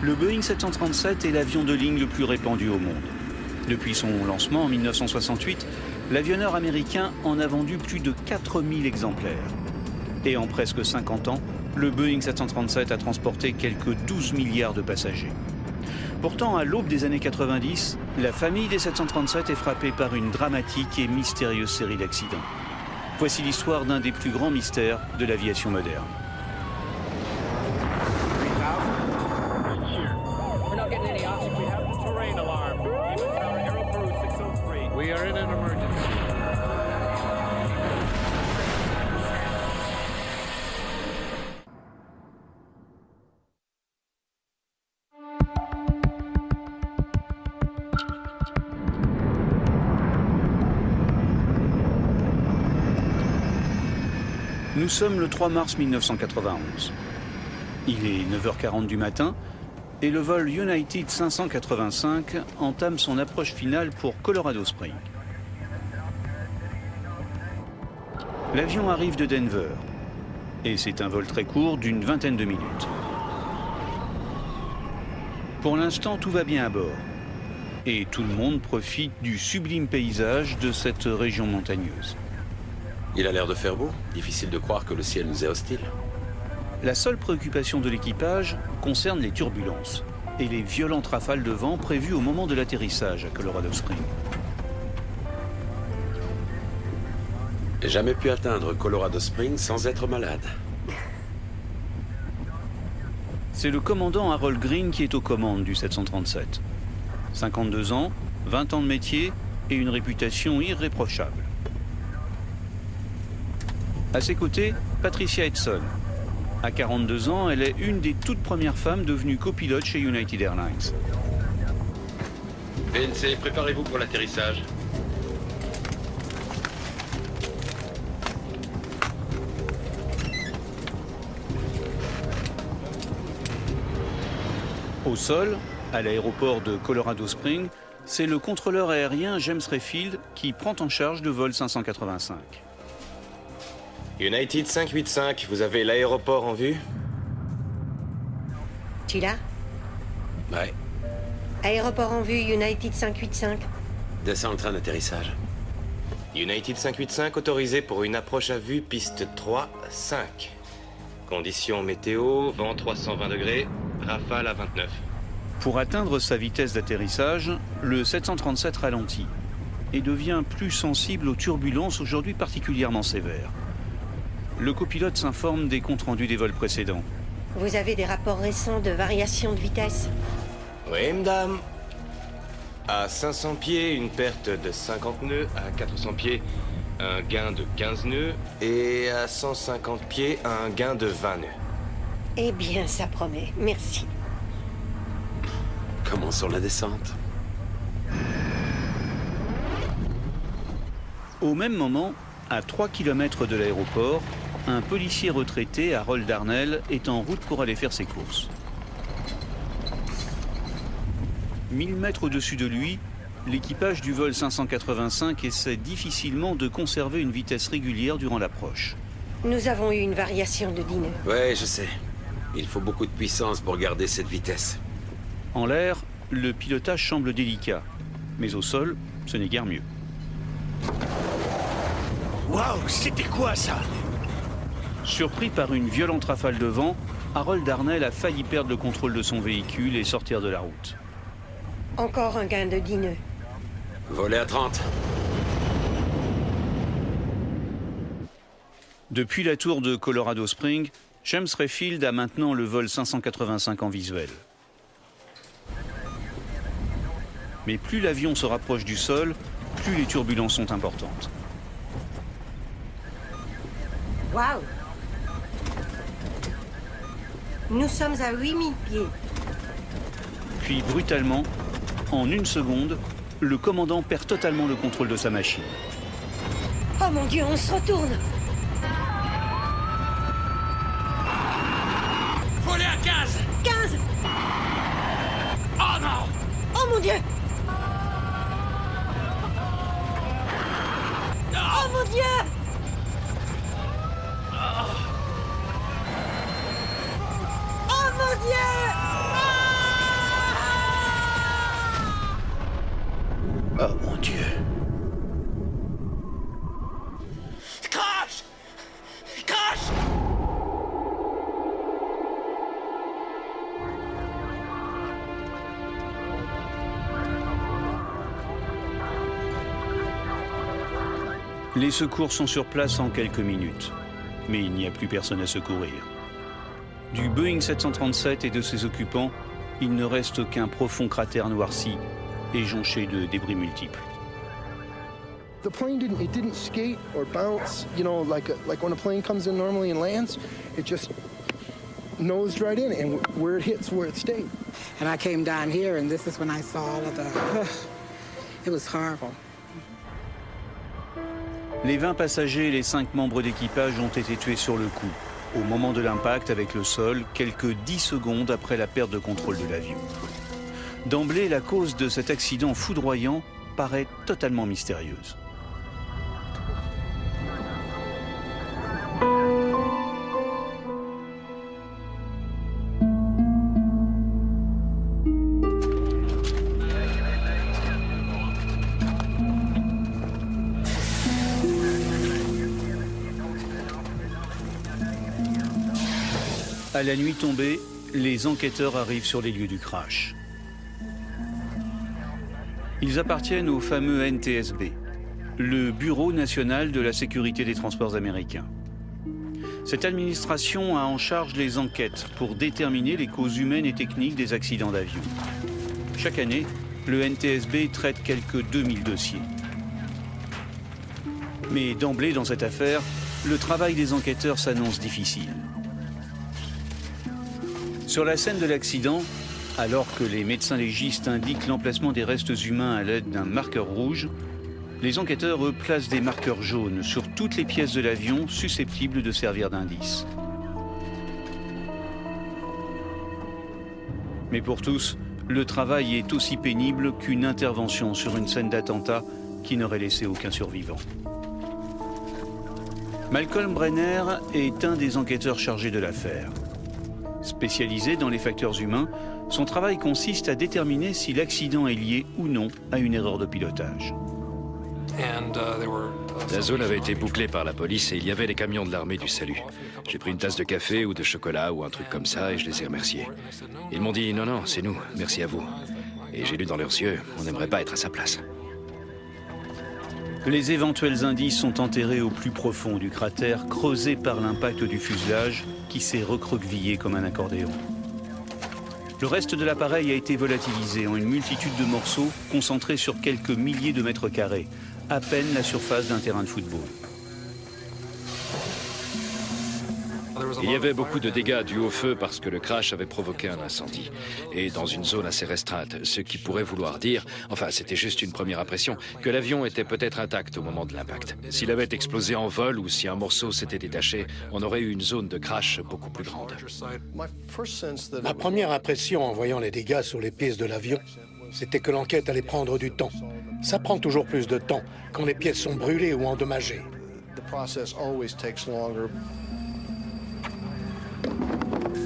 Le Boeing 737 est l'avion de ligne le plus répandu au monde. Depuis son lancement en 1968, l'avionneur américain en a vendu plus de 4000 exemplaires. Et en presque 50 ans, le Boeing 737 a transporté quelques 12 milliards de passagers. Pourtant, à l'aube des années 90, la famille des 737 est frappée par une dramatique et mystérieuse série d'accidents. Voici l'histoire d'un des plus grands mystères de l'aviation moderne. Nous sommes le 3 mars 1991. Il est 9h40 du matin et le vol United 585 entame son approche finale pour Colorado Springs. L'avion arrive de Denver et c'est un vol très court d'une vingtaine de minutes. Pour l'instant, tout va bien à bord et tout le monde profite du sublime paysage de cette région montagneuse. Il a l'air de faire beau. Difficile de croire que le ciel nous est hostile. La seule préoccupation de l'équipage concerne les turbulences et les violentes rafales de vent prévues au moment de l'atterrissage à Colorado Springs. J'ai jamais pu atteindre Colorado Springs sans être malade. C'est le commandant Harold Green qui est aux commandes du 737. 52 ans, 20 ans de métier et une réputation irréprochable. À ses côtés, Patricia Edson. À 42 ans, elle est une des toutes premières femmes devenues copilote chez United Airlines. PNC, préparez-vous pour l'atterrissage. Au sol, à l'aéroport de Colorado Springs, c'est le contrôleur aérien James Rayfield qui prend en charge le vol 585. United 585, vous avez l'aéroport en vue? Tu l'as? Ouais. Aéroport en vue, United 585. Descends le train d'atterrissage. United 585 autorisé pour une approche à vue, piste 3, 5. Conditions météo, vent 320 degrés, rafale à 29. Pour atteindre sa vitesse d'atterrissage, le 737 ralentit et devient plus sensible aux turbulences aujourd'hui particulièrement sévères. Le copilote s'informe des comptes rendus des vols précédents. Vous avez des rapports récents de variation de vitesse? Oui, madame. À 500 pieds, une perte de 50 nœuds. À 400 pieds, un gain de 15 nœuds. Et à 150 pieds, un gain de 20 nœuds. Eh bien, ça promet. Merci. Commençons la descente. Au même moment, à 3 km de l'aéroport, un policier retraité, Harold Darnell, est en route pour aller faire ses courses. 1000 mètres au-dessus de lui, l'équipage du vol 585 essaie difficilement de conserver une vitesse régulière durant l'approche. Nous avons eu une variation de 10 nœuds. Ouais, je sais. Il faut beaucoup de puissance pour garder cette vitesse. En l'air, le pilotage semble délicat, mais au sol, ce n'est guère mieux. Waouh, c'était quoi ça? Surpris par une violente rafale de vent, Harold Darnell a failli perdre le contrôle de son véhicule et sortir de la route. Encore un gain de 10 nœuds. Voler à 30. Depuis la tour de Colorado Springs, James Rayfield a maintenant le vol 585 en visuel. Mais plus l'avion se rapproche du sol, plus les turbulences sont importantes. Waouh! Nous sommes à 8000 pieds. Puis brutalement, en une seconde, le commandant perd totalement le contrôle de sa machine. Oh mon Dieu, on se retourne! Voler à 15! 15! Oh non! Oh mon Dieu! Oh mon Dieu! Oh mon Dieu! Ah! Oh mon Dieu. Crash! Crash! Les secours sont sur place en quelques minutes, mais il n'y a plus personne à secourir. Du Boeing 737 et de ses occupants, il ne reste qu'un profond cratère noirci et jonché de débris multiples. The plane didn't skate or bounce, you know, like when a plane comes in normally and lands, it just nosed right in, and where it hits, where it stayed. And I came down here, and this is when I saw all of the. It was horrible. Les 20 passagers et les 5 membres d'équipage ont été tués sur le coup, au moment de l'impact avec le sol, quelques 10 secondes après la perte de contrôle de l'avion. D'emblée, la cause de cet accident foudroyant paraît totalement mystérieuse. À la nuit tombée, les enquêteurs arrivent sur les lieux du crash. Ils appartiennent au fameux NTSB, le Bureau national de la sécurité des transports américains. Cette administration a en charge les enquêtes pour déterminer les causes humaines et techniques des accidents d'avion. Chaque année, le NTSB traite quelques 2000 dossiers. Mais d'emblée, dans cette affaire, le travail des enquêteurs s'annonce difficile. Sur la scène de l'accident, alors que les médecins légistes indiquent l'emplacement des restes humains à l'aide d'un marqueur rouge, les enquêteurs, eux, placent des marqueurs jaunes sur toutes les pièces de l'avion susceptibles de servir d'indice. Mais pour tous, le travail est aussi pénible qu'une intervention sur une scène d'attentat qui n'aurait laissé aucun survivant. Malcolm Brenner est un des enquêteurs chargés de l'affaire. Spécialisé dans les facteurs humains, son travail consiste à déterminer si l'accident est lié ou non à une erreur de pilotage. La zone avait été bouclée par la police et il y avait les camions de l'armée du salut. J'ai pris une tasse de café ou de chocolat ou un truc comme ça et je les ai remerciés. Ils m'ont dit « Non, non, c'est nous, merci à vous ». Et j'ai lu dans leurs yeux « On n'aimerait pas être à sa place ». Les éventuels indices sont enterrés au plus profond du cratère, creusé par l'impact du fuselage qui s'est recroquevillé comme un accordéon. Le reste de l'appareil a été volatilisé en une multitude de morceaux concentrés sur quelques milliers de mètres carrés, à peine la surface d'un terrain de football. Il y avait beaucoup de dégâts dus au feu parce que le crash avait provoqué un incendie. Et dans une zone assez restreinte, ce qui pourrait vouloir dire, enfin c'était juste une première impression, que l'avion était peut-être intact au moment de l'impact. S'il avait explosé en vol ou si un morceau s'était détaché, on aurait eu une zone de crash beaucoup plus grande. Ma première impression en voyant les dégâts sur les pistes de l'avion, c'était que l'enquête allait prendre du temps. Ça prend toujours plus de temps quand les pièces sont brûlées ou endommagées.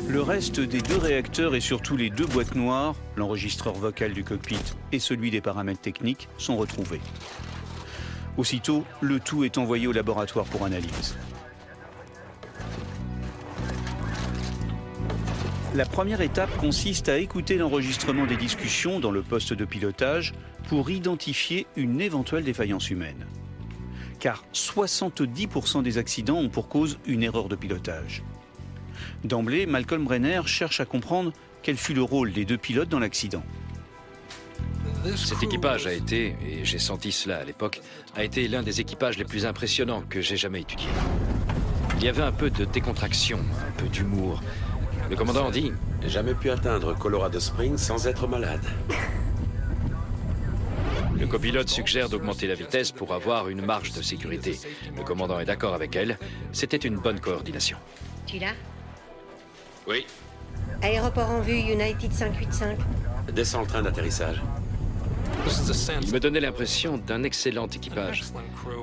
Le reste des 2 réacteurs et surtout les 2 boîtes noires, l'enregistreur vocal du cockpit et celui des paramètres techniques, sont retrouvés. Aussitôt, le tout est envoyé au laboratoire pour analyse. La première étape consiste à écouter l'enregistrement des discussions dans le poste de pilotage pour identifier une éventuelle défaillance humaine. Car 70% des accidents ont pour cause une erreur de pilotage. D'emblée, Malcolm Brenner cherche à comprendre quel fut le rôle des 2 pilotes dans l'accident. Cet équipage a été, et j'ai senti cela à l'époque, a été l'un des équipages les plus impressionnants que j'ai jamais étudiés. Il y avait un peu de décontraction, un peu d'humour. Le commandant dit « J'ai jamais pu atteindre Colorado Springs sans être malade. » Le copilote suggère d'augmenter la vitesse pour avoir une marge de sécurité. Le commandant est d'accord avec elle. C'était une bonne coordination. Tu l'as? Oui. Aéroport en vue, United 585. Descends le train d'atterrissage. Il me donnait l'impression d'un excellent équipage,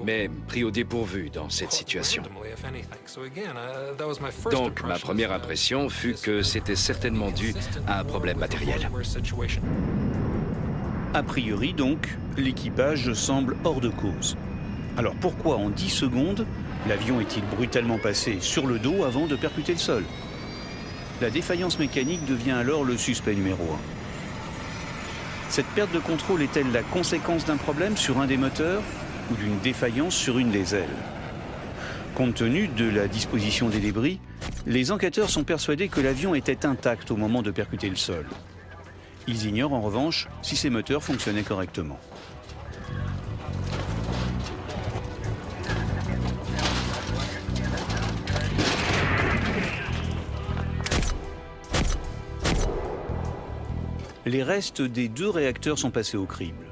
mais pris au dépourvu dans cette situation. Donc, ma première impression fut que c'était certainement dû à un problème matériel. A priori donc, l'équipage semble hors de cause. Alors pourquoi en 10 secondes, l'avion est-il brutalement passé sur le dos avant de percuter le sol? La défaillance mécanique devient alors le suspect numéro 1. Cette perte de contrôle est-elle la conséquence d'un problème sur un des moteurs ou d'une défaillance sur une des ailes? Compte tenu de la disposition des débris, les enquêteurs sont persuadés que l'avion était intact au moment de percuter le sol. Ils ignorent en revanche si ses moteurs fonctionnaient correctement. Les restes des 2 réacteurs sont passés au crible.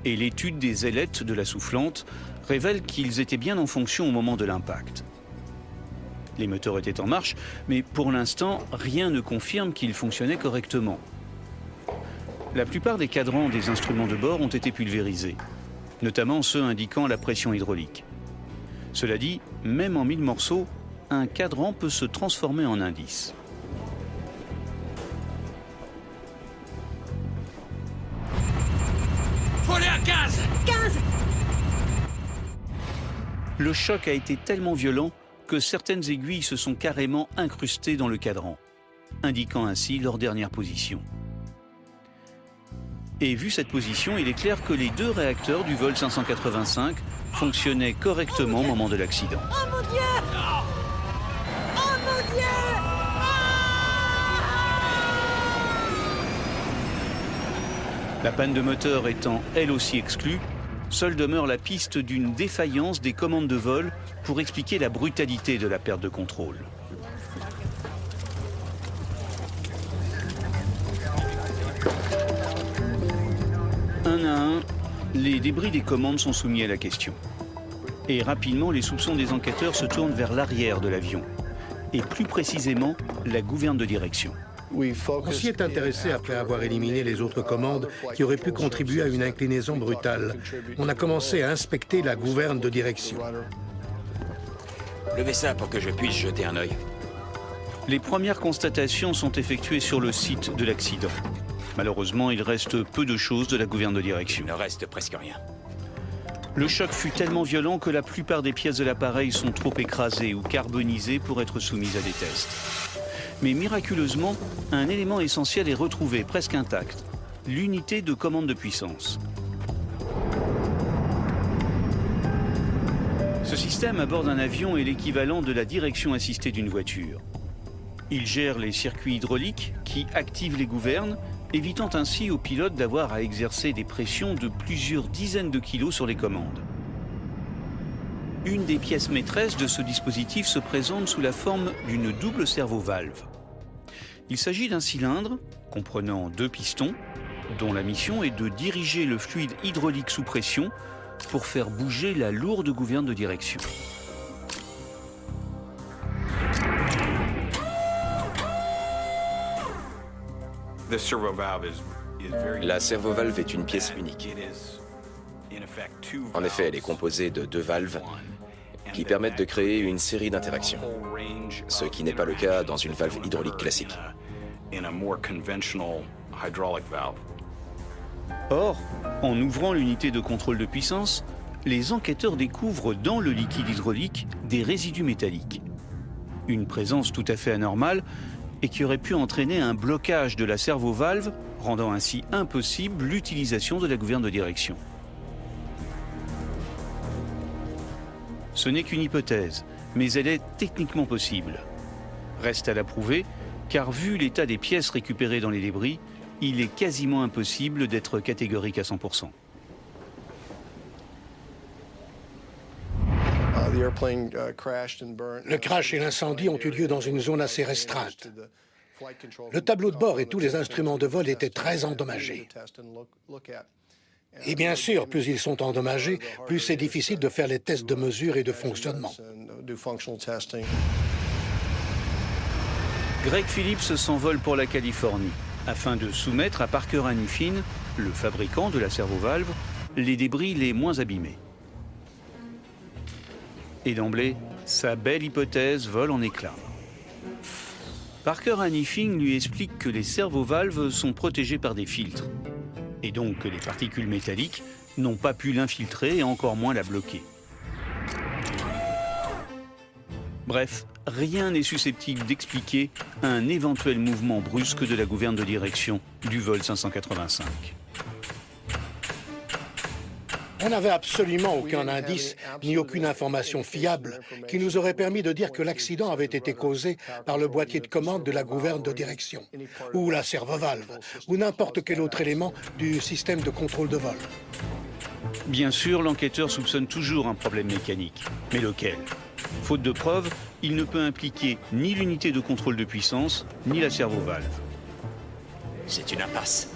Et l'étude des ailettes de la soufflante révèle qu'ils étaient bien en fonction au moment de l'impact. Les moteurs étaient en marche, mais pour l'instant, rien ne confirme qu'ils fonctionnaient correctement. La plupart des cadrans des instruments de bord ont été pulvérisés, notamment ceux indiquant la pression hydraulique. Cela dit, même en 1000 morceaux, un cadran peut se transformer en indice. Voler à 15 ! 15! Le choc a été tellement violent que certaines aiguilles se sont carrément incrustées dans le cadran, indiquant ainsi leur dernière position. Et vu cette position, il est clair que les 2 réacteurs du vol 585 fonctionnaient correctement au moment de l'accident. Oh mon Dieu! Oh mon Dieu! La panne de moteur étant elle aussi exclue, seule demeure la piste d'une défaillance des commandes de vol pour expliquer la brutalité de la perte de contrôle. Un à un, les débris des commandes sont soumis à la question. Et rapidement, les soupçons des enquêteurs se tournent vers l'arrière de l'avion, et plus précisément la gouverne de direction. On s'y est intéressé après avoir éliminé les autres commandes qui auraient pu contribuer à une inclinaison brutale. On a commencé à inspecter la gouverne de direction. Levez ça pour que je puisse jeter un œil. Les premières constatations sont effectuées sur le site de l'accident. Malheureusement, il reste peu de choses de la gouverne de direction. Il ne reste presque rien. Le choc fut tellement violent que la plupart des pièces de l'appareil sont trop écrasées ou carbonisées pour être soumises à des tests. Mais miraculeusement, un élément essentiel est retrouvé, presque intact, l'unité de commande de puissance. Ce système à bord d'un avion est l'équivalent de la direction assistée d'une voiture. Il gère les circuits hydrauliques qui activent les gouvernes, évitant ainsi aux pilotes d'avoir à exercer des pressions de plusieurs dizaines de kilos sur les commandes. Une des pièces maîtresses de ce dispositif se présente sous la forme d'une double servo-valve. Il s'agit d'un cylindre comprenant 2 pistons, dont la mission est de diriger le fluide hydraulique sous pression pour faire bouger la lourde gouverne de direction. La servo-valve est une pièce unique. En effet, elle est composée de 2 valves qui permettent de créer une série d'interactions, ce qui n'est pas le cas dans une valve hydraulique classique. Or, en ouvrant l'unité de contrôle de puissance, les enquêteurs découvrent dans le liquide hydraulique des résidus métalliques. Une présence tout à fait anormale et qui aurait pu entraîner un blocage de la servo-valve, rendant ainsi impossible l'utilisation de la gouverne de direction. Ce n'est qu'une hypothèse, mais elle est techniquement possible. Reste à la prouver, car vu l'état des pièces récupérées dans les débris, il est quasiment impossible d'être catégorique à 100%. Le crash et l'incendie ont eu lieu dans une zone assez restreinte. Le tableau de bord et tous les instruments de vol étaient très endommagés. Et bien sûr, plus ils sont endommagés, plus c'est difficile de faire les tests de mesure et de fonctionnement. Greg Phillips s'envole pour la Californie afin de soumettre à Parker Hannifin, le fabricant de la servo-valve, les débris les moins abîmés. Et d'emblée, sa belle hypothèse vole en éclats. Parker Hannifin lui explique que les servo-valves sont protégées par des filtres. et donc que les particules métalliques n'ont pas pu l'infiltrer et encore moins la bloquer. Bref, rien n'est susceptible d'expliquer un éventuel mouvement brusque de la gouverne de direction du vol 585. On n'avait absolument aucun indice ni aucune information fiable qui nous aurait permis de dire que l'accident avait été causé par le boîtier de commande de la gouverne de direction, ou la servovalve, ou n'importe quel autre élément du système de contrôle de vol. Bien sûr, l'enquêteur soupçonne toujours un problème mécanique. Mais lequel? Faute de preuves, il ne peut impliquer ni l'unité de contrôle de puissance, ni la servovalve. C'est une impasse.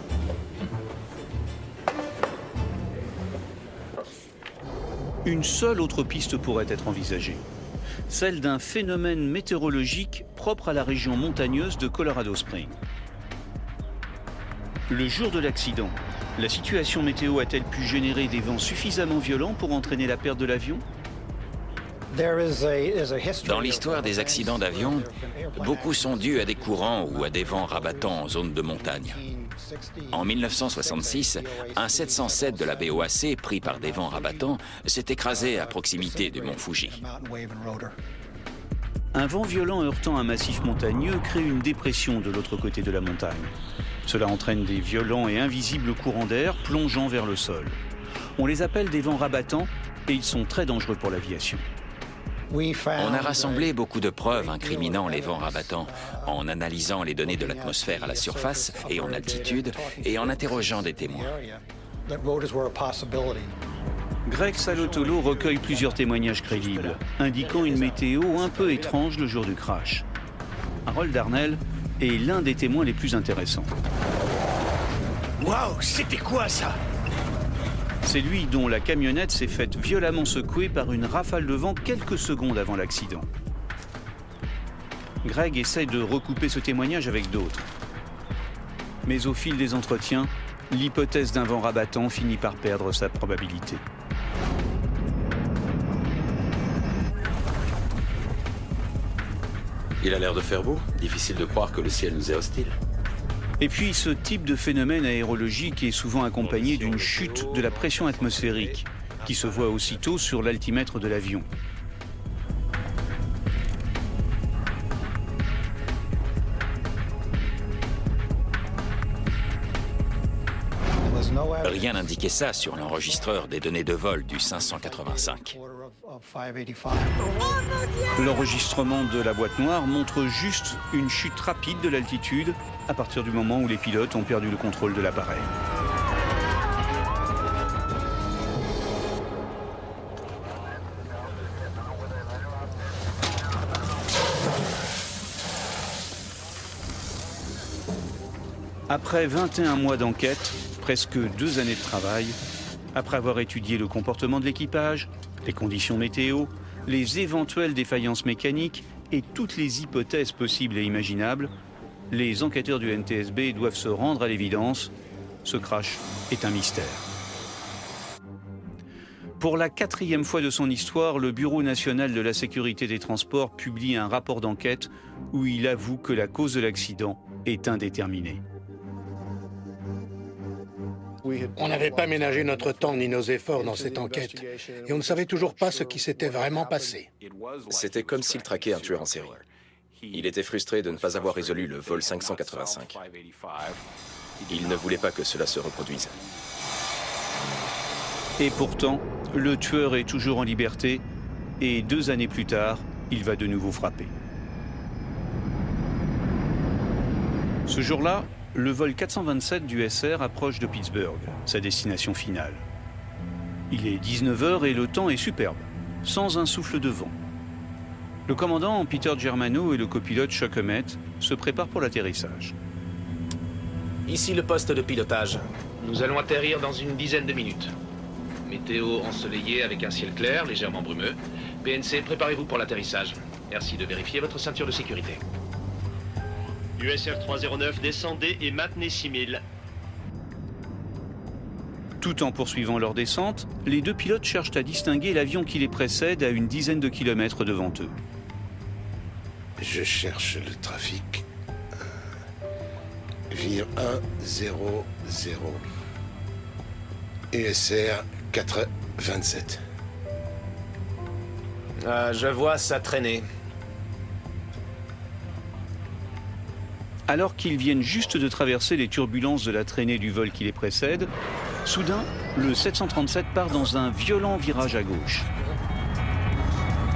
Une seule autre piste pourrait être envisagée, celle d'un phénomène météorologique propre à la région montagneuse de Colorado Springs. Le jour de l'accident, la situation météo a-t-elle pu générer des vents suffisamment violents pour entraîner la perte de l'avion? Dans l'histoire des accidents d'avion, beaucoup sont dus à des courants ou à des vents rabattants en zone de montagne. En 1966, un 707 de la BOAC, pris par des vents rabattants, s'est écrasé à proximité du mont Fuji. Un vent violent heurtant un massif montagneux crée une dépression de l'autre côté de la montagne. Cela entraîne des violents et invisibles courants d'air plongeant vers le sol. On les appelle des vents rabattants et ils sont très dangereux pour l'aviation. On a rassemblé beaucoup de preuves incriminant les vents rabattants en analysant les données de l'atmosphère à la surface et en altitude et en interrogeant des témoins. Greg Salotolo recueille plusieurs témoignages crédibles, indiquant une météo un peu étrange le jour du crash. Harold Darnell est l'un des témoins les plus intéressants. Waouh, c'était quoi ça? C'est lui dont la camionnette s'est faite violemment secouer par une rafale de vent quelques secondes avant l'accident. Greg essaie de recouper ce témoignage avec d'autres. Mais au fil des entretiens, l'hypothèse d'un vent rabattant finit par perdre sa probabilité. Il a l'air de faire beau. Difficile de croire que le ciel nous est hostile. Et puis, ce type de phénomène aérologique est souvent accompagné d'une chute de la pression atmosphérique, qui se voit aussitôt sur l'altimètre de l'avion. Rien n'indiquait ça sur l'enregistreur des données de vol du 585. L'enregistrement de la boîte noire montre juste une chute rapide de l'altitude à partir du moment où les pilotes ont perdu le contrôle de l'appareil. Après 21 mois d'enquête, presque 2 années de travail, après avoir étudié le comportement de l'équipage, les conditions météo, les éventuelles défaillances mécaniques et toutes les hypothèses possibles et imaginables, les enquêteurs du NTSB doivent se rendre à l'évidence, ce crash est un mystère. Pour la 4e fois de son histoire, le Bureau national de la sécurité des transports publie un rapport d'enquête où il avoue que la cause de l'accident est indéterminée. On n'avait pas ménagé notre temps ni nos efforts dans cette enquête, et on ne savait toujours pas ce qui s'était vraiment passé. C'était comme s'il traquait un tueur en série. Il était frustré de ne pas avoir résolu le vol 585. Il ne voulait pas que cela se reproduise. Et pourtant, le tueur est toujours en liberté, et 2 années plus tard, il va de nouveau frapper. Ce jour-là, le vol 427 du SR approche de Pittsburgh, sa destination finale. Il est 19h et le temps est superbe, sans un souffle de vent. Le commandant Peter Germano et le copilote Chuck Emmett se préparent pour l'atterrissage. Ici le poste de pilotage. Nous allons atterrir dans une dizaine de minutes. Météo ensoleillée avec un ciel clair, légèrement brumeux. PNC, préparez-vous pour l'atterrissage. Merci de vérifier votre ceinture de sécurité. USR 309, descendez et maintenez 6000. Tout en poursuivant leur descente, les 2 pilotes cherchent à distinguer l'avion qui les précède à une dizaine de kilomètres devant eux. Je cherche le trafic. Vire 1, 0, 0. USR 427. Je vois ça traîner. Alors qu'ils viennent juste de traverser les turbulences de la traînée du vol qui les précède, soudain, le 737 part dans un violent virage à gauche.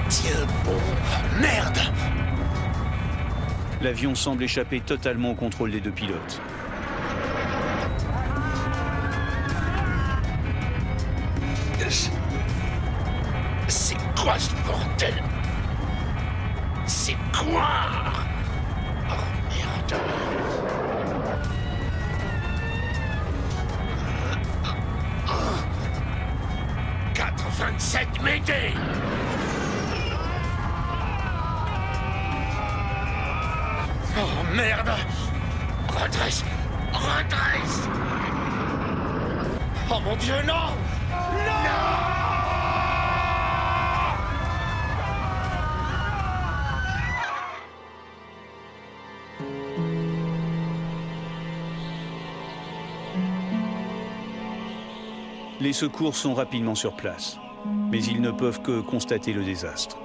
Dieu bon, merde! L'avion semble échapper totalement au contrôle des deux pilotes. C'est quoi ce bordel? C'est quoi? Oh merde! 427 m'aider! Oh merde! Redresse! Redresse! Oh mon Dieu, non! Non! Les secours sont rapidement sur place, mais ils ne peuvent que constater le désastre.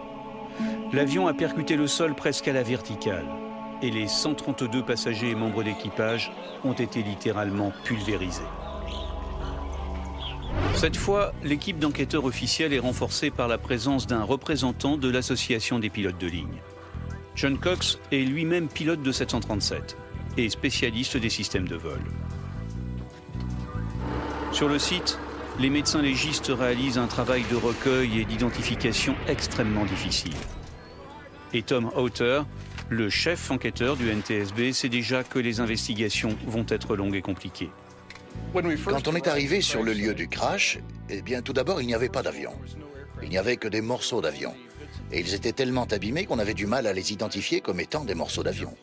L'avion a percuté le sol presque à la verticale, et les 132 passagers et membres d'équipage ont été littéralement pulvérisés. Cette fois, l'équipe d'enquêteurs officiels est renforcée par la présence d'un représentant de l'Association des pilotes de ligne. John Cox est lui-même pilote de 737 et spécialiste des systèmes de vol. Sur le site, les médecins légistes réalisent un travail de recueil et d'identification extrêmement difficile. Et Tom Hauter, le chef enquêteur du NTSB, sait déjà que les investigations vont être longues et compliquées. Quand on est arrivé sur le lieu du crash, eh bien tout d'abord il n'y avait pas d'avion. Il n'y avait que des morceaux d'avion. Et ils étaient tellement abîmés qu'on avait du mal à les identifier comme étant des morceaux d'avion.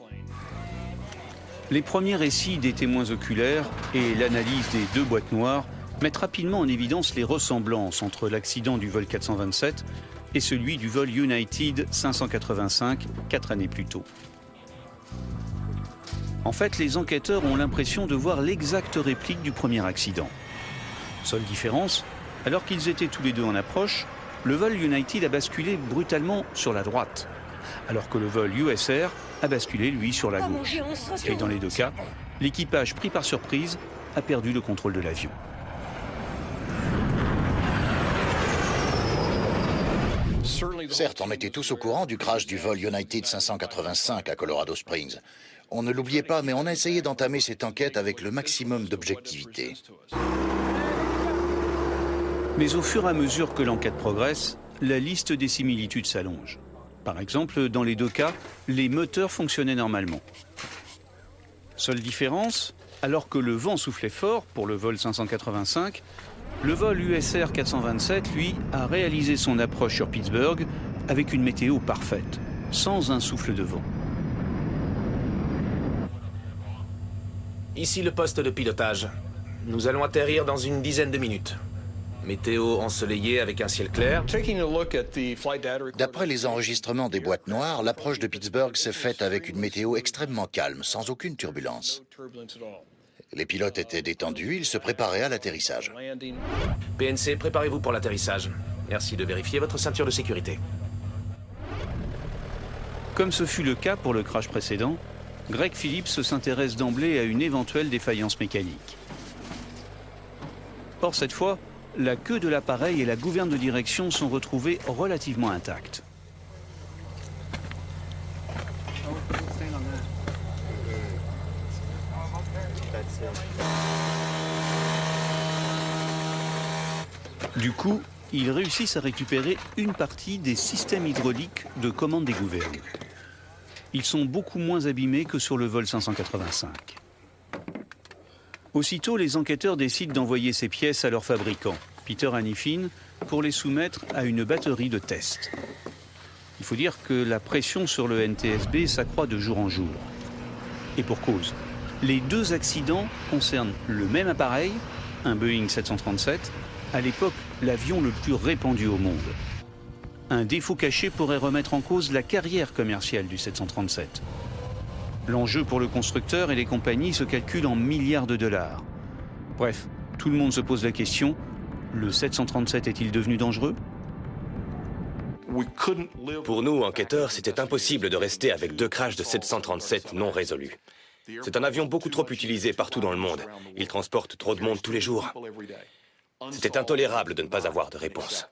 Les premiers récits des témoins oculaires et l'analyse des deux boîtes noires mettent rapidement en évidence les ressemblances entre l'accident du vol 427 et celui du vol United 585, 4 années plus tôt. En fait, les enquêteurs ont l'impression de voir l'exacte réplique du premier accident. Seule différence, alors qu'ils étaient tous les deux en approche, le vol United a basculé brutalement sur la droite, alors que le vol USR a basculé, lui, sur la gauche. Et dans les deux cas, l'équipage, pris par surprise, a perdu le contrôle de l'avion. Certes, on était tous au courant du crash du vol United 585 à Colorado Springs. On ne l'oubliait pas, mais on a essayé d'entamer cette enquête avec le maximum d'objectivité. Mais au fur et à mesure que l'enquête progresse, la liste des similitudes s'allonge. Par exemple, dans les deux cas, les moteurs fonctionnaient normalement. Seule différence, alors que le vent soufflait fort pour le vol 585, le vol USR 427, lui, a réalisé son approche sur Pittsburgh avec une météo parfaite, sans un souffle de vent. Ici le poste de pilotage. Nous allons atterrir dans une dizaine de minutes. Météo ensoleillée avec un ciel clair. D'après les enregistrements des boîtes noires, l'approche de Pittsburgh s'est faite avec une météo extrêmement calme, sans aucune turbulence. Les pilotes étaient détendus, ils se préparaient à l'atterrissage. PNC, préparez-vous pour l'atterrissage. Merci de vérifier votre ceinture de sécurité. Comme ce fut le cas pour le crash précédent, Greg Phillips s'intéresse d'emblée à une éventuelle défaillance mécanique. Or, cette fois, la queue de l'appareil et la gouverne de direction sont retrouvées relativement intactes. Du coup, ils réussissent à récupérer une partie des systèmes hydrauliques de commande des gouvernes. Ils sont beaucoup moins abîmés que sur le vol 585. Aussitôt, les enquêteurs décident d'envoyer ces pièces à leur fabricant, Peter Hanifin, pour les soumettre à une batterie de tests. Il faut dire que la pression sur le NTSB s'accroît de jour en jour. Et pour cause. Les deux accidents concernent le même appareil, un Boeing 737, à l'époque l'avion le plus répandu au monde. Un défaut caché pourrait remettre en cause la carrière commerciale du 737. L'enjeu pour le constructeur et les compagnies se calcule en milliards de dollars. Bref, Tout le monde se pose la question, le 737 est-il devenu dangereux? Pour nous, enquêteurs, c'était impossible de rester avec 2 crashs de 737 non résolus. C'est un avion beaucoup trop utilisé partout dans le monde. Il transporte trop de monde tous les jours. C'était intolérable de ne pas avoir de réponse.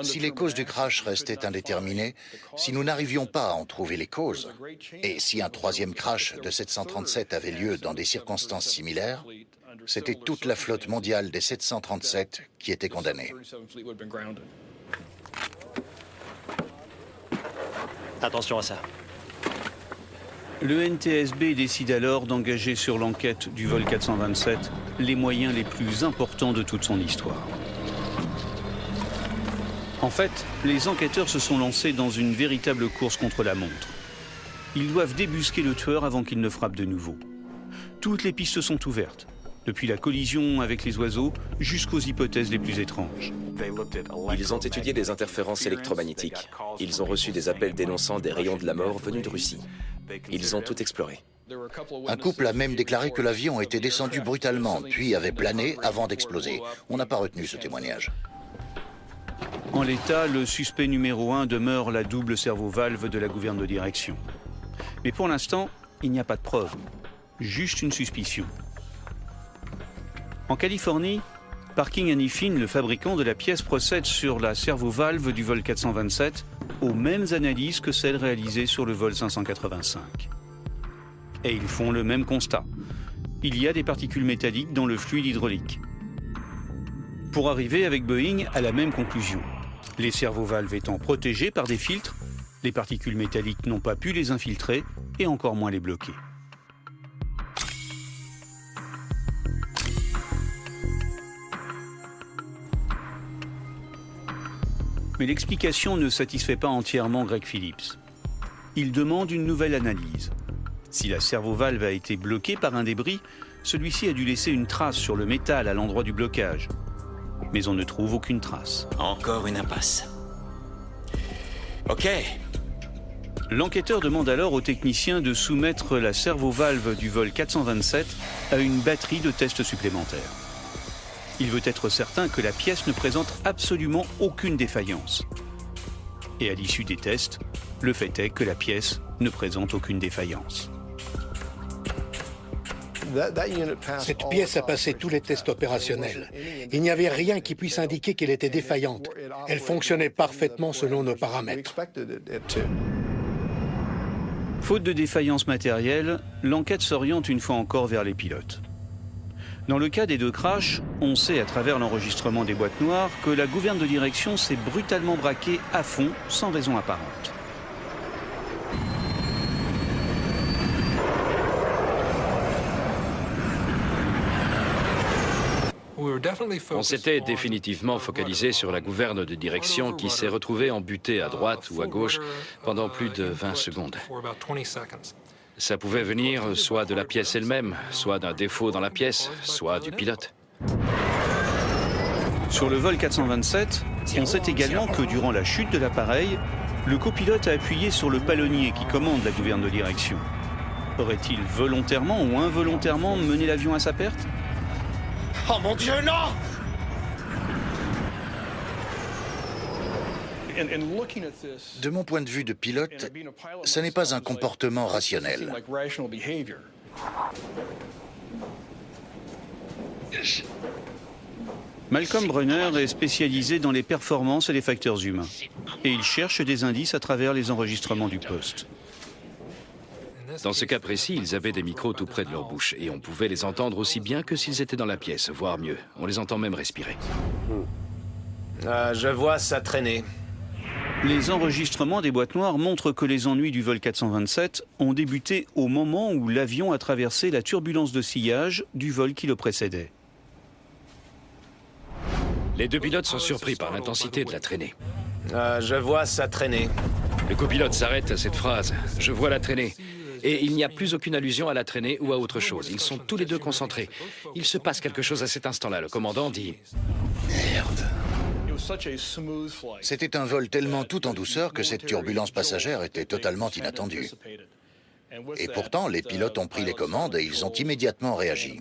Si les causes du crash restaient indéterminées, si nous n'arrivions pas à en trouver les causes, et si un 3e crash de 737 avait lieu dans des circonstances similaires, c'était toute la flotte mondiale des 737 qui était condamnée. Attention à ça. Le NTSB décide alors d'engager sur l'enquête du vol 427 les moyens les plus importants de toute son histoire. En fait, les enquêteurs se sont lancés dans une véritable course contre la montre. Ils doivent débusquer le tueur avant qu'il ne frappe de nouveau. Toutes les pistes sont ouvertes, depuis la collision avec les oiseaux jusqu'aux hypothèses les plus étranges. Ils ont étudié des interférences électromagnétiques. Ils ont reçu des appels dénonçant des rayons de la mort venus de Russie. Ils ont tout exploré. Un couple a même déclaré que l'avion était descendu brutalement, puis avait plané avant d'exploser. On n'a pas retenu ce témoignage. En l'état, le suspect numéro 1 demeure la double cerveau-valve de la gouverne de direction. Mais pour l'instant, il n'y a pas de preuve, juste une suspicion. En Californie, Parking & Iffin, le fabricant de la pièce, procède sur la cerveau-valve du vol 427 aux mêmes analyses que celles réalisées sur le vol 585. Et ils font le même constat. Il y a des particules métalliques dans le fluide hydraulique. Pour arriver avec Boeing à la même conclusion. Les cerveau-valves étant protégés par des filtres, les particules métalliques n'ont pas pu les infiltrer et encore moins les bloquer. Mais l'explication ne satisfait pas entièrement Greg Phillips. Il demande une nouvelle analyse. Si la cerveau-valve a été bloquée par un débris, celui-ci a dû laisser une trace sur le métal à l'endroit du blocage. Mais on ne trouve aucune trace. Encore une impasse. OK. L'enquêteur demande alors aux techniciens de soumettre la cerveau-valve du vol 427 à une batterie de tests supplémentaires. Il veut être certain que la pièce ne présente absolument aucune défaillance. Et à l'issue des tests, le fait est que la pièce ne présente aucune défaillance. Cette pièce a passé tous les tests opérationnels. Il n'y avait rien qui puisse indiquer qu'elle était défaillante. Elle fonctionnait parfaitement selon nos paramètres. Faute de défaillance matérielle, l'enquête s'oriente une fois encore vers les pilotes. Dans le cas des 2 crashs, on sait à travers l'enregistrement des boîtes noires que la gouverne de direction s'est brutalement braquée à fond sans raison apparente. On s'était définitivement focalisé sur la gouverne de direction qui s'est retrouvée embutée à droite ou à gauche pendant plus de 20 secondes. Ça pouvait venir soit de la pièce elle-même, soit d'un défaut dans la pièce, soit du pilote. Sur le vol 427, on sait également que durant la chute de l'appareil, le copilote a appuyé sur le palonnier qui commande la gouverne de direction. Aurait-il volontairement ou involontairement mené l'avion à sa perte? Oh mon Dieu, non! De mon point de vue de pilote, ce n'est pas un comportement rationnel. Malcolm Brunner est spécialisé dans les performances et les facteurs humains. Et il cherche des indices à travers les enregistrements du poste. Dans ce cas précis, ils avaient des micros tout près de leur bouche et on pouvait les entendre aussi bien que s'ils étaient dans la pièce, voire mieux. On les entend même respirer. Je vois ça traîner. Les enregistrements des boîtes noires montrent que les ennuis du vol 427 ont débuté au moment où l'avion a traversé la turbulence de sillage du vol qui le précédait. Les 2 pilotes sont surpris par l'intensité de la traînée. Je vois ça traîner. Le copilote s'arrête à cette phrase. « Je vois la traînée ». Et il n'y a plus aucune allusion à la traînée ou à autre chose. Ils sont tous les 2 concentrés. Il se passe quelque chose à cet instant-là. Le commandant dit « Merde ». C'était un vol tellement tout en douceur que cette turbulence passagère était totalement inattendue. Et pourtant, les pilotes ont pris les commandes et ils ont immédiatement réagi.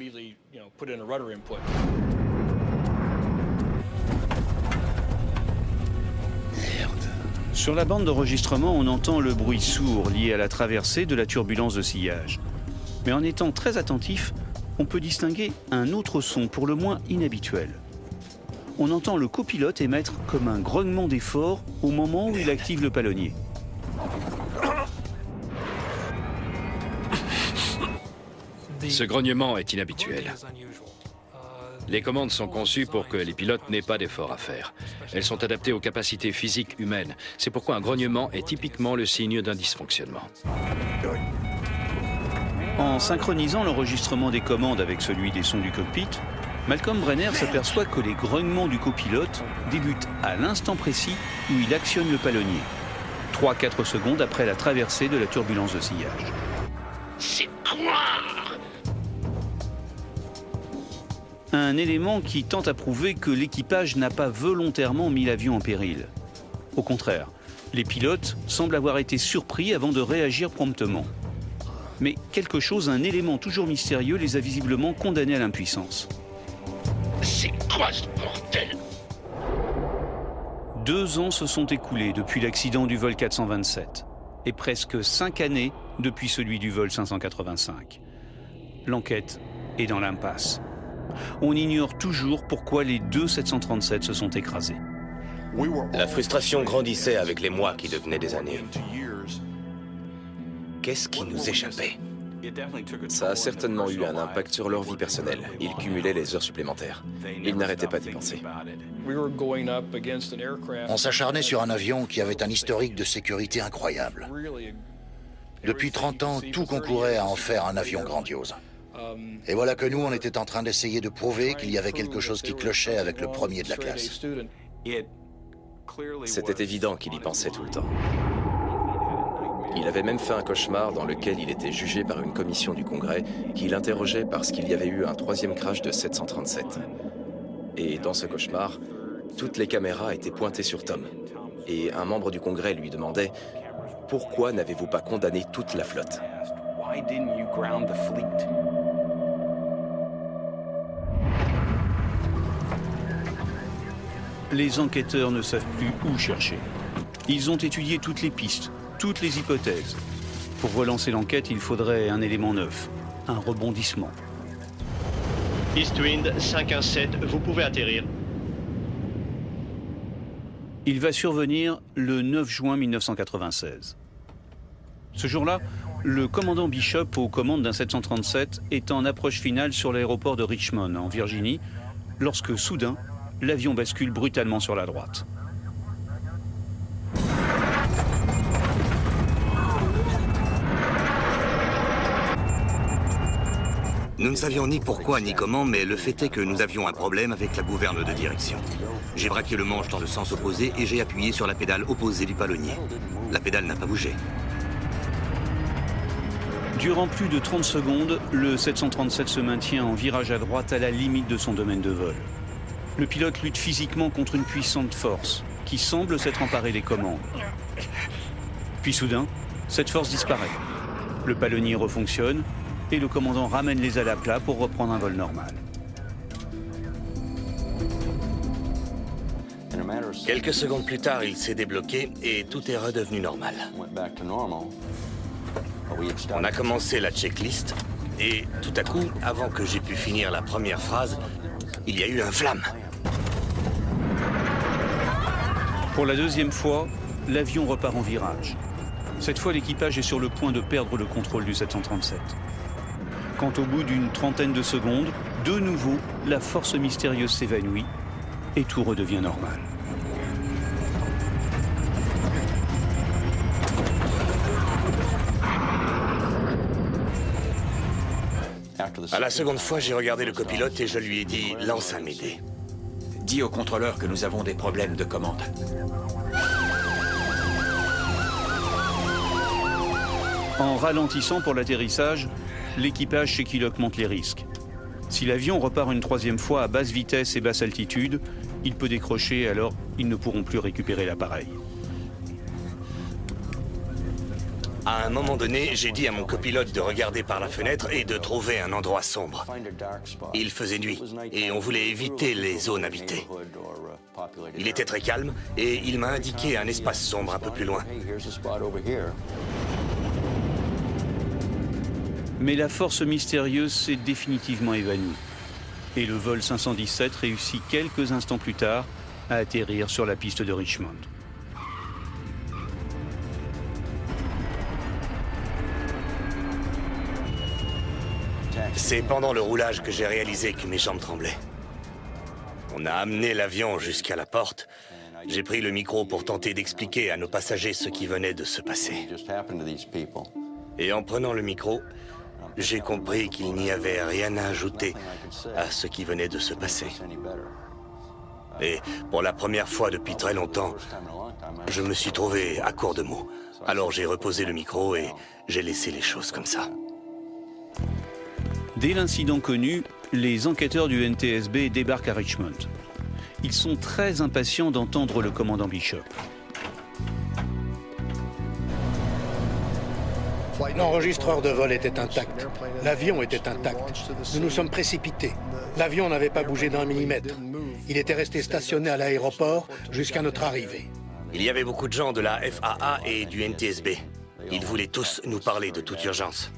Sur la bande d'enregistrement, on entend le bruit sourd lié à la traversée de la turbulence de sillage. Mais en étant très attentif, on peut distinguer un autre son pour le moins inhabituel. On entend le copilote émettre comme un grognement d'effort au moment où il active le palonnier. Ce grognement est inhabituel. Les commandes sont conçues pour que les pilotes n'aient pas d'effort à faire. Elles sont adaptées aux capacités physiques humaines. C'est pourquoi un grognement est typiquement le signe d'un dysfonctionnement. En synchronisant l'enregistrement des commandes avec celui des sons du cockpit, Malcolm Brenner s'aperçoit que les grognements du copilote débutent à l'instant précis où il actionne le palonnier, 3-4 secondes après la traversée de la turbulence de sillage. C'est quoi? Un élément qui tente à prouver que l'équipage n'a pas volontairement mis l'avion en péril. Au contraire, les pilotes semblent avoir été surpris avant de réagir promptement. Mais quelque chose, un élément toujours mystérieux, les a visiblement condamnés à l'impuissance. C'est quoi ce bordel? 2 ans se sont écoulés depuis l'accident du vol 427 et presque 5 années depuis celui du vol 585. L'enquête est dans l'impasse. On ignore toujours pourquoi les 2 737 se sont écrasés. La frustration grandissait avec les mois qui devenaient des années. Qu'est-ce qui nous échappait? Ça a certainement eu un impact sur leur vie personnelle. Ils cumulaient les heures supplémentaires. Ils n'arrêtaient pas d'y penser. On s'acharnait sur un avion qui avait un historique de sécurité incroyable. Depuis 30 ans, tout concourait à en faire un avion grandiose. Et voilà que nous, on était en train d'essayer de prouver qu'il y avait quelque chose qui clochait avec le premier de la classe. C'était évident qu'il y pensait tout le temps. Il avait même fait un cauchemar dans lequel il était jugé par une commission du Congrès qui l'interrogeait parce qu'il y avait eu un 3e crash de 737. Et dans ce cauchemar, toutes les caméras étaient pointées sur Tom. Et un membre du Congrès lui demandait « Pourquoi n'avez-vous pas condamné toute la flotte ?» Les enquêteurs ne savent plus où chercher. Ils ont étudié toutes les pistes, toutes les hypothèses. Pour relancer l'enquête, il faudrait un élément neuf, un rebondissement. Eastwind 517, vous pouvez atterrir. Il va survenir le 9 juin 1996. Ce jour-là, le commandant Bishop, aux commandes d'un 737, est en approche finale sur l'aéroport de Richmond, en Virginie, lorsque soudain, l'avion bascule brutalement sur la droite. Nous ne savions ni pourquoi ni comment, mais le fait est que nous avions un problème avec la gouverne de direction. J'ai braqué le manche dans le sens opposé et j'ai appuyé sur la pédale opposée du palonnier. La pédale n'a pas bougé. Durant plus de 30 secondes, le 737 se maintient en virage à droite à la limite de son domaine de vol. Le pilote lutte physiquement contre une puissante force qui semble s'être emparée des commandes. Puis soudain, cette force disparaît. Le palonnier refonctionne et le commandant ramène les ailes à plat pour reprendre un vol normal. Quelques secondes plus tard, il s'est débloqué et tout est redevenu normal. On a commencé la checklist et tout à coup, avant que j'ai pu finir la première phrase, il y a eu un flamme. Pour la 2e fois, l'avion repart en virage. Cette fois, l'équipage est sur le point de perdre le contrôle du 737. Quand au bout d'une trentaine de secondes, de nouveau, la force mystérieuse s'évanouit et tout redevient normal. À la seconde fois, j'ai regardé le copilote et je lui ai dit « Lance un Médée ». Dis au contrôleur que nous avons des problèmes de commande. En ralentissant pour l'atterrissage, l'équipage sait qu'il augmente les risques. Si l'avion repart une 3e fois à basse vitesse et basse altitude, il peut décrocher, alors ils ne pourront plus récupérer l'appareil. À un moment donné, j'ai dit à mon copilote de regarder par la fenêtre et de trouver un endroit sombre. Il faisait nuit et on voulait éviter les zones habitées. Il était très calme et il m'a indiqué un espace sombre un peu plus loin. Mais la force mystérieuse s'est définitivement évanouie. Et le vol 517 réussit quelques instants plus tard à atterrir sur la piste de Richmond. C'est pendant le roulage que j'ai réalisé que mes jambes tremblaient. On a amené l'avion jusqu'à la porte. J'ai pris le micro pour tenter d'expliquer à nos passagers ce qui venait de se passer. Et en prenant le micro, j'ai compris qu'il n'y avait rien à ajouter à ce qui venait de se passer. Et pour la première fois depuis très longtemps, je me suis trouvé à court de mots. Alors j'ai reposé le micro et j'ai laissé les choses comme ça. Dès l'incident connu, les enquêteurs du NTSB débarquent à Richmond. Ils sont très impatients d'entendre le commandant Bishop. L'enregistreur de vol était intact. L'avion était intact. Nous nous sommes précipités. L'avion n'avait pas bougé d'un millimètre. Il était resté stationné à l'aéroport jusqu'à notre arrivée. Il y avait beaucoup de gens de la FAA et du NTSB. Ils voulaient tous nous parler de toute urgence.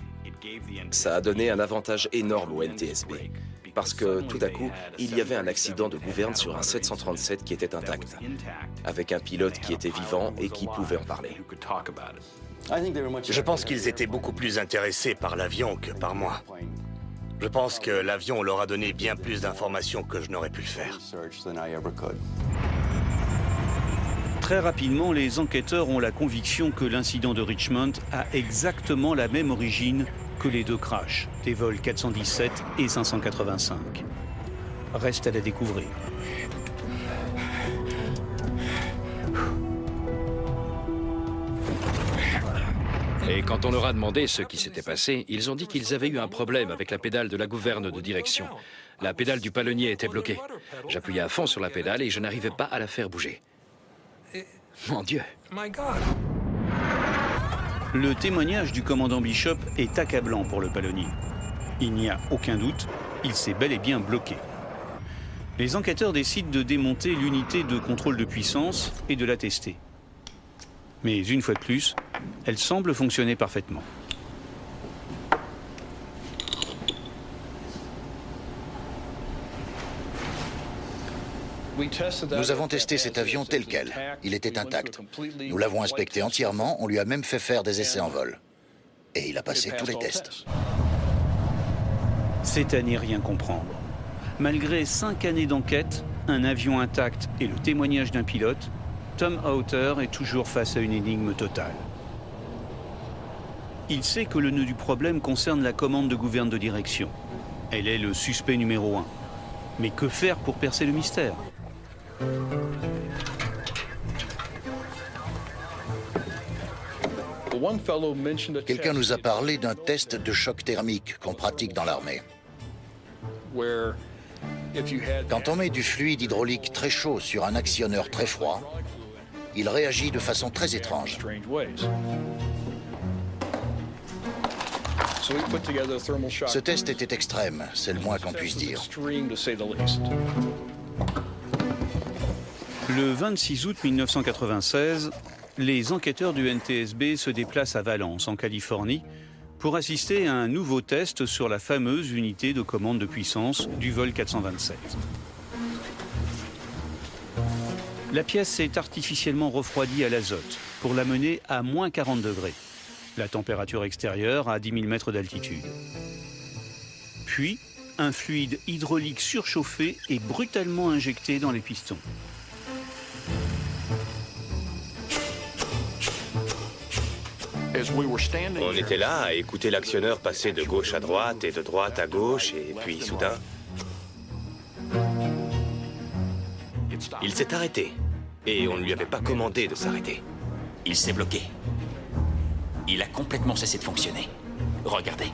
Ça a donné un avantage énorme au NTSB. Parce que tout à coup, il y avait un accident de gouverne sur un 737 qui était intact, avec un pilote qui était vivant et qui pouvait en parler. Je pense qu'ils étaient beaucoup plus intéressés par l'avion que par moi. Je pense que l'avion leur a donné bien plus d'informations que je n'aurais pu le faire. Très rapidement, les enquêteurs ont la conviction que l'incident de Richmond a exactement la même origine que les deux crashs des vols 417 et 585. Reste à la découvrir. Et quand on leur a demandé ce qui s'était passé, ils ont dit qu'ils avaient eu un problème avec la pédale de la gouverne de direction. La pédale du palonnier était bloquée. J'appuyais à fond sur la pédale et je n'arrivais pas à la faire bouger. Mon Dieu. Le témoignage du commandant Bishop est accablant pour le palonnier. Il n'y a aucun doute, il s'est bel et bien bloqué. Les enquêteurs décident de démonter l'unité de contrôle de puissance et de la tester. Mais une fois de plus, elle semble fonctionner parfaitement. Nous avons testé cet avion tel quel. Il était intact. Nous l'avons inspecté entièrement, on lui a même fait faire des essais en vol. Et il a passé tous les tests. C'est à n'y rien comprendre. Malgré 5 années d'enquête, un avion intact et le témoignage d'un pilote, Tom Hauter est toujours face à une énigme totale. Il sait que le nœud du problème concerne la commande de gouverne de direction. Elle est le suspect numéro 1. Mais que faire pour percer le mystère ? Quelqu'un nous a parlé d'un test de choc thermique qu'on pratique dans l'armée. Quand on met du fluide hydraulique très chaud sur un actionneur très froid, il réagit de façon très étrange. Ce test était extrême, c'est le moins qu'on puisse dire. Le 26 août 1996, les enquêteurs du NTSB se déplacent à Valence, en Californie, pour assister à un nouveau test sur la fameuse unité de commande de puissance du vol 427. La pièce est artificiellement refroidie à l'azote pour la mener à moins 40 degrés. La température extérieure à 10 000 mètres d'altitude. Puis, un fluide hydraulique surchauffé est brutalement injecté dans les pistons. On était là à écouter l'actionneur passer de gauche à droite et de droite à gauche, et puis soudain... il s'est arrêté. Et on ne lui avait pas commandé de s'arrêter. Il s'est bloqué. Il a complètement cessé de fonctionner. Regardez.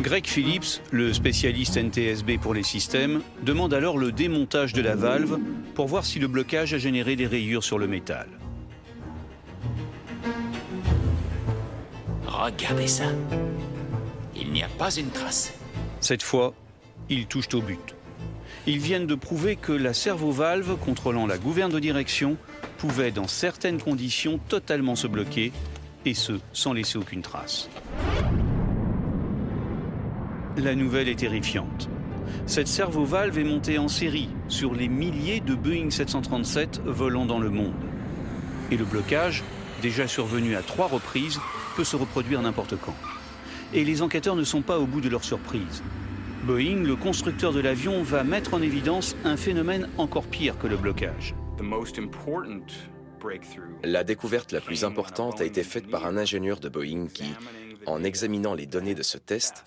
Greg Phillips, le spécialiste NTSB pour les systèmes, demande alors le démontage de la valve pour voir si le blocage a généré des rayures sur le métal. Regardez ça. Il n'y a pas une trace. Cette fois, ils touchent au but. Ils viennent de prouver que la servo-valve contrôlant la gouverne de direction pouvait, dans certaines conditions, totalement se bloquer, et ce, sans laisser aucune trace. La nouvelle est terrifiante. Cette servo-valve est montée en série sur les milliers de Boeing 737 volant dans le monde. Et le blocage, déjà survenu à 3 reprises, peut se reproduire n'importe quand. Et les enquêteurs ne sont pas au bout de leur surprise. Boeing, le constructeur de l'avion, va mettre en évidence un phénomène encore pire que le blocage. La découverte la plus importante a été faite par un ingénieur de Boeing qui, en examinant les données de ce test,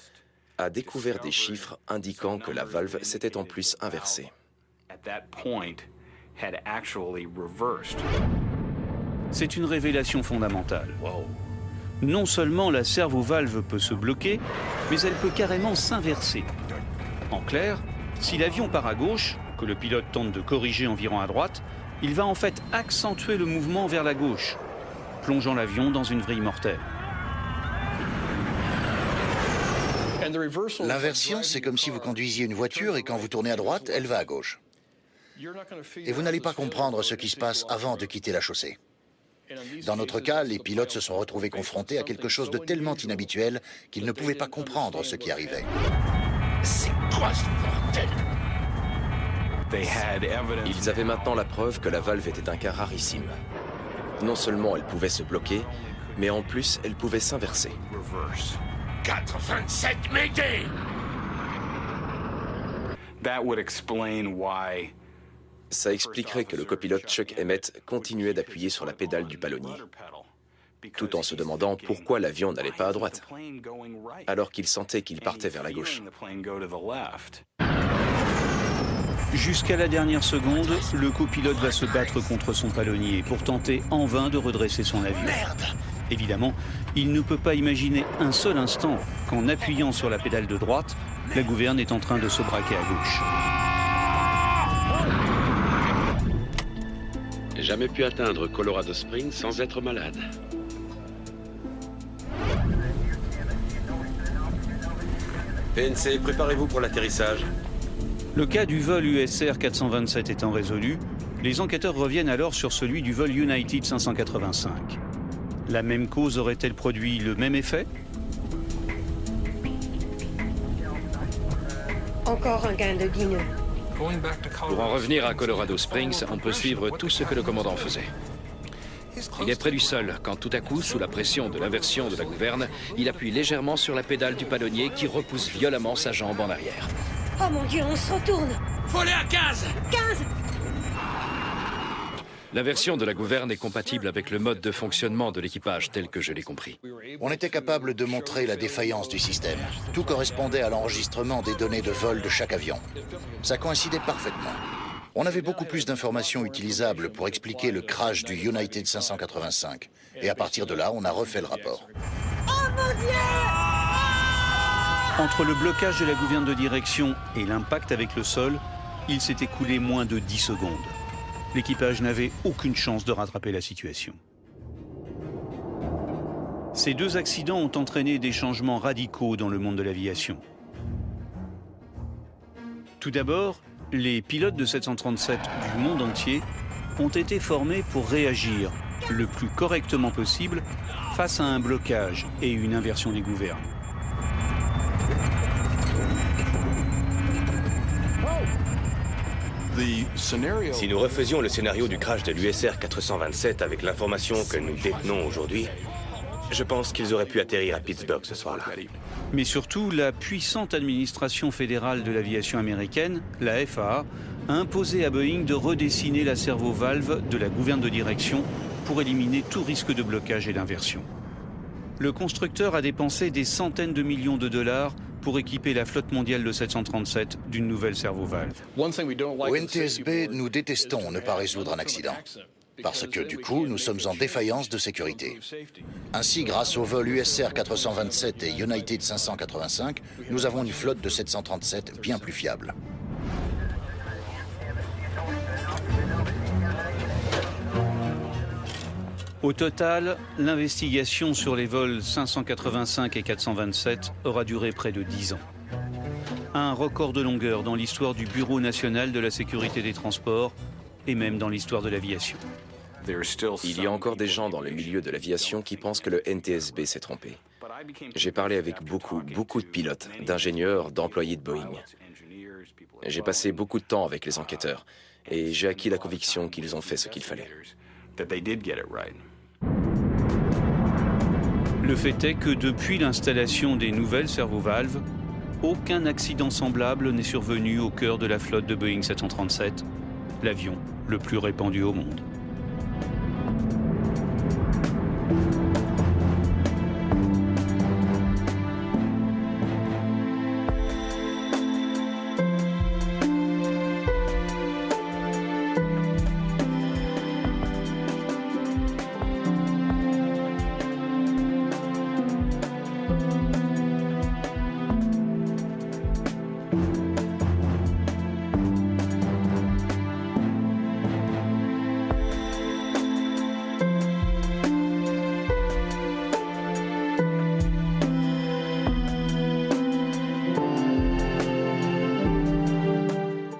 a découvert des chiffres indiquant que la valve s'était en plus inversée. C'est une révélation fondamentale. Non seulement la servo-valve peut se bloquer, mais elle peut carrément s'inverser. En clair, si l'avion part à gauche, que le pilote tente de corriger environ à droite, il va en fait accentuer le mouvement vers la gauche, plongeant l'avion dans une vrille mortelle. L'inversion, c'est comme si vous conduisiez une voiture et quand vous tournez à droite, elle va à gauche. Et vous n'allez pas comprendre ce qui se passe avant de quitter la chaussée. Dans notre cas, les pilotes se sont retrouvés confrontés à quelque chose de tellement inhabituel qu'ils ne pouvaient pas comprendre ce qui arrivait. C'est quoi ce bordel? Ils avaient maintenant la preuve que la valve était un cas rarissime. Non seulement elle pouvait se bloquer, mais en plus elle pouvait s'inverser. 427 Mayday! Ça expliquerait que le copilote Chuck Emmett continuait d'appuyer sur la pédale du palonnier, tout en se demandant pourquoi l'avion n'allait pas à droite, alors qu'il sentait qu'il partait vers la gauche. Jusqu'à la dernière seconde, le copilote va se battre contre son palonnier pour tenter en vain de redresser son avion. Merde! Évidemment, il ne peut pas imaginer un seul instant qu'en appuyant sur la pédale de droite, la gouverne est en train de se braquer à gauche. Jamais pu atteindre Colorado Springs sans être malade. PNC, préparez-vous pour l'atterrissage. Le cas du vol USR 427 étant résolu, les enquêteurs reviennent alors sur celui du vol United 585. La même cause aurait-elle produit le même effet? Encore un gain de guineux. Pour en revenir à Colorado Springs, on peut suivre tout ce que le commandant faisait. Il est près du sol, quand tout à coup, sous la pression de l'inversion de la gouverne, il appuie légèrement sur la pédale du palonnier qui repousse violemment sa jambe en arrière. Oh mon Dieu, on se retourne! Voler à 15! 15! L'inversion de la gouverne est compatible avec le mode de fonctionnement de l'équipage tel que je l'ai compris. On était capable de montrer la défaillance du système. Tout correspondait à l'enregistrement des données de vol de chaque avion. Ça coïncidait parfaitement. On avait beaucoup plus d'informations utilisables pour expliquer le crash du United 585. Et à partir de là, on a refait le rapport. Oh mon Dieu! Entre le blocage de la gouverne de direction et l'impact avec le sol, il s'est écoulé moins de 10 secondes. L'équipage n'avait aucune chance de rattraper la situation. Ces deux accidents ont entraîné des changements radicaux dans le monde de l'aviation. Tout d'abord, les pilotes de 737 du monde entier ont été formés pour réagir le plus correctement possible face à un blocage et une inversion des gouvernes. Si nous refaisions le scénario du crash de l'USR 427 avec l'information que nous détenons aujourd'hui, je pense qu'ils auraient pu atterrir à Pittsburgh ce soir-là. Mais surtout, la puissante administration fédérale de l'aviation américaine, la FAA, a imposé à Boeing de redessiner la servo-valve de la gouverne de direction pour éliminer tout risque de blocage et d'inversion. Le constructeur a dépensé des centaines de millions de dollars pour équiper la flotte mondiale de 737 d'une nouvelle servo-valve. Au NTSB, nous détestons ne pas résoudre un accident. parce que du coup, nous sommes en défaillance de sécurité. Ainsi, grâce aux vols USR 427 et United 585, nous avons une flotte de 737 bien plus fiable. Au total, l'investigation sur les vols 585 et 427 aura duré près de 10 ans. Un record de longueur dans l'histoire du Bureau national de la sécurité des transports et même dans l'histoire de l'aviation. Il y a encore des gens dans le milieu de l'aviation qui pensent que le NTSB s'est trompé. J'ai parlé avec beaucoup de pilotes, d'ingénieurs, d'employés de Boeing. J'ai passé beaucoup de temps avec les enquêteurs et j'ai acquis la conviction qu'ils ont fait ce qu'il fallait. Le fait est que depuis l'installation des nouvelles servovalves, aucun accident semblable n'est survenu au cœur de la flotte de Boeing 737, l'avion le plus répandu au monde.